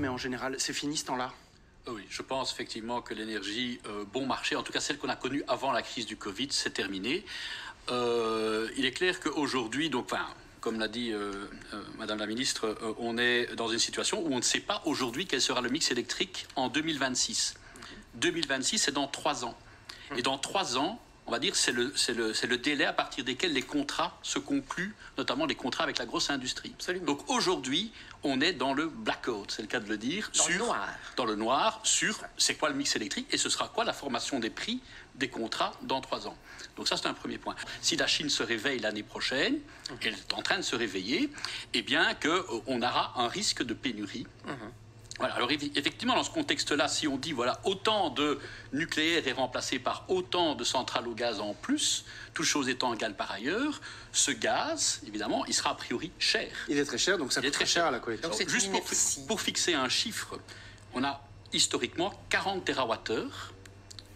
mais en général, c'est fini ce temps-là? Oui, je pense effectivement que l'énergie bon marché, en tout cas celle qu'on a connue avant la crise du Covid, c'est terminé. Il est clair qu'aujourd'hui, donc, comme l'a dit Madame la Ministre, on est dans une situation où on ne sait pas aujourd'hui quel sera le mix électrique en 2026. 2026, c'est dans 3 ans. Et dans 3 ans, on va dire, c'est le délai à partir desquels les contrats se concluent, notamment les contrats avec la grosse industrie. Absolument. Donc aujourd'hui, on est dans le blackout, c'est le cas de le dire. Dans le noir, sur c'est quoi le mix électrique et ce sera quoi la formation des prix des contrats dans 3 ans. Donc ça, c'est un premier point. Si la Chine se réveille l'année prochaine, elle est en train de se réveiller, eh bien qu'on aura un risque de pénurie. Voilà, alors effectivement, dans ce contexte-là, si on dit, voilà, autant de nucléaire est remplacé par autant de centrales au gaz en plus, toutes choses étant égales par ailleurs, ce gaz, évidemment, il sera a priori cher. Il est très cher, donc ça coûte très cher à la collection. Donc c'est Juste pour fixer un chiffre, on a historiquement 40 TWh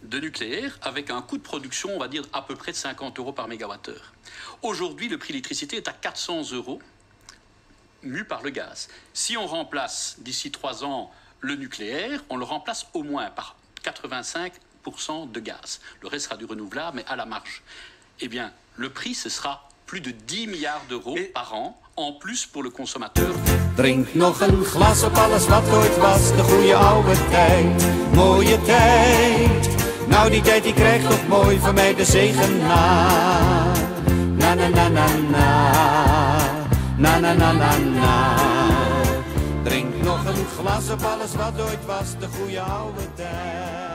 de nucléaire avec un coût de production, on va dire, à peu près de 50 € par mégawattheure. Aujourd'hui, le prix de l'électricité est à 400 €. Mu par le gaz. Si on remplace d'ici 3 ans le nucléaire, on le remplace au moins par 85% de gaz. Le reste sera du renouvelable, mais à la marge. Eh bien, le prix, ce sera plus de 10 milliards d'euros par an, en plus pour le consommateur. Drink nog een glas op alles wat ooit was, de goede oude tijd, mooie tijd. Nou die tijd die krijgt toch mooi van mij de zegen na. Na na na na na. Na na na na na. Drink nog een glas op alles wat ooit was, de goede oude tijd.